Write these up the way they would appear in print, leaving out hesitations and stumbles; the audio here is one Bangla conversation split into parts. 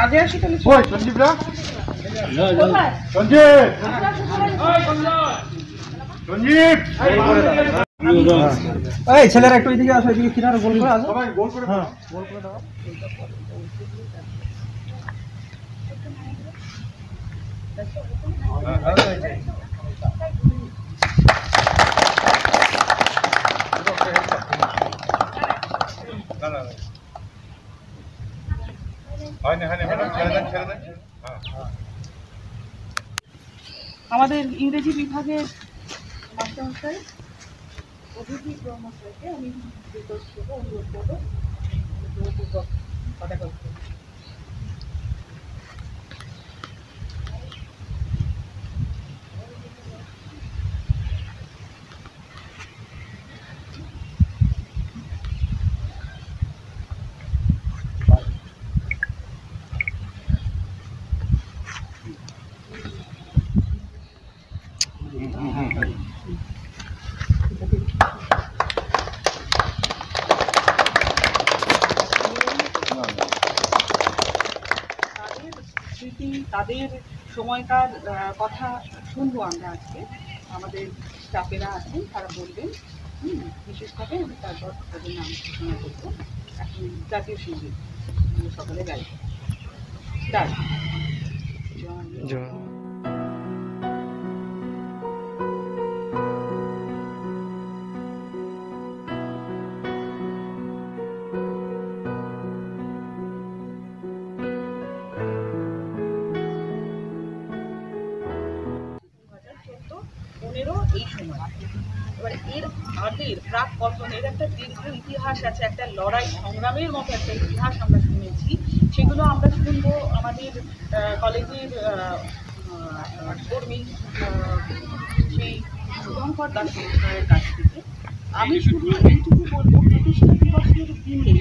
আগে আসি তাহলে। ওই সঞ্জীবরা, সঞ্জীব, সঞ্জীব, এই ছেলেরা একটু এদিকে আসো, এদিকে কিনারে গোল করে আসো। সবাই গোল করে দাও। গোল করে দাও। আমাদের ইংরেজি বিভাগের মাস্টারমশাই অভিজিৎ ব্রহ্মশাইকে আমি রিকোয়েস্ট করবো, অনুরোধ করবো কথা বলতে। তাদের সময়কার কথা শুনবো আমরা আজকে। আমাদের স্টাফেরা আছেন, তারা বলবেন বিশেষভাবে আমি তারপর তাদের নাম ঘোষণা করবো। এখন জাতীয় সঙ্গীত সকালে গাই স্টার্ট। এই সময় এবার এর আগের প্রাক পতনের একটা দীর্ঘ ইতিহাস আছে, একটা লড়াই সংগ্রামের মতো একটা ইতিহাস আমরা শুনেছি। সেগুলো আমরা শুনবো আমাদের কলেজের কর্মী সেই শুভঙ্কর দাস মহাশয়ের কাছ থেকে। আমি শুধু এইটুকু বলবো, প্রতিষ্ঠা দিবসের দিনে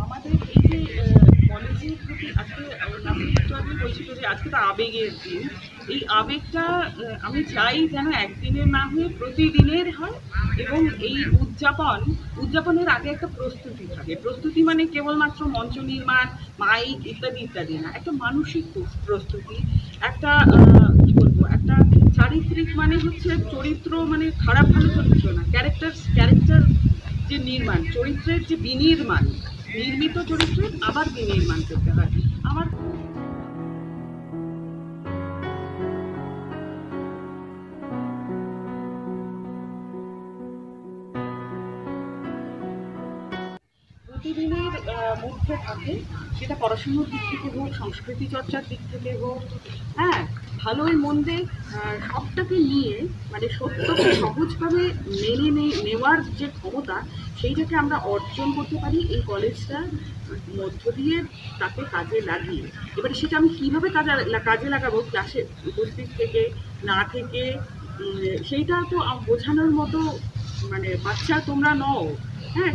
আমাদের এই যে কলেজের প্রতি আজকে বলছিল যে আজকে তো আবেগের দিন, এই আবেগটা আমি চাই যেন একদিনের না হয়ে প্রতিদিনের হয়। এবং এই উদযাপনের আগে একটা প্রস্তুতি থাকে। প্রস্তুতি মানে কেবলমাত্র মঞ্চ নির্মাণ, মাইক ইত্যাদি ইত্যাদি না, একটা মানসিক প্রস্তুতি, একটা কি বলবো, একটা চারিত্রিক মানে হচ্ছে চরিত্র, মানে খারাপ ভালো চরিত্র না, ক্যারেক্টার যে নির্মাণ, চরিত্রের যে বিনির্মাণ, নির্মিত চরিত্রের আবার বিনির্মাণ করতে হয়। আমার প্রতিদিনের মধ্যে থাকে, সেটা পড়াশুনোর দিক থেকে হোক, সংস্কৃতি চর্চার দিক থেকে হোক, ভালোই মন্দে সবটাকে নিয়ে মানে সত্যকে সহজভাবে মেনে নেওয়ার যে ক্ষমতা, সেইটাকে আমরা অর্জন করতে পারি এই কলেজটার মধ্য দিয়ে, তাকে কাজে লাগিয়ে। এবারে সেটা আমি কীভাবে কাজে লাগাবো, ক্লাসে উপস্থিত থেকে না থেকে, সেইটা তো বোঝানোর মতো মানে বাচ্চা তোমরা নও।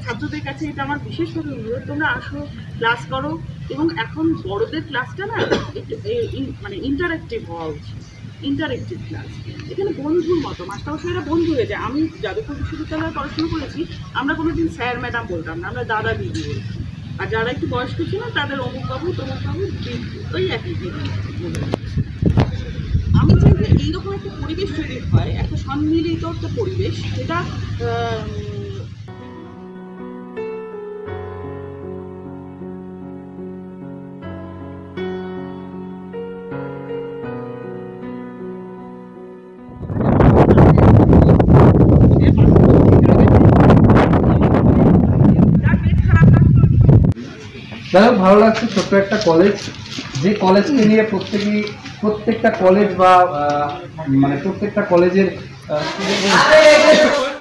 ছাত্রদের কাছে এটা আমার বিশেষভাবে অনুরোধ, তোমরা আসো, ক্লাস করো। এবং এখন বড়দের ক্লাসটা না একটু মানে ইন্টারেক্টিভ হওয়া উচিত, ইন্টারেক্টিভ ক্লাস। এখানে বন্ধুর মতো মাস্টারমশাইরা বন্ধু হয়ে যায়। আমি যাদবপুর বিশ্ববিদ্যালয়ে পড়াশোনা করেছি, আমরা কোনোদিন স্যার ম্যাডাম বলতাম না, আমরা দাদা দিদি বলতাম। আর যারা একটু বয়স্ক ছিল তাদের অমুকবাবু তমুকবাবু দিদি, ওই একই দিদি। আমি চাই যে এইরকম একটা পরিবেশ তৈরি হয়, একটা সম্মিলিত একটা পরিবেশ, যেটা যাই হোক, ভালো লাগছে। ছোট্ট একটা কলেজ, যে কলেজকে নিয়ে প্রত্যেকটা কলেজ বা মানে প্রত্যেকটা কলেজের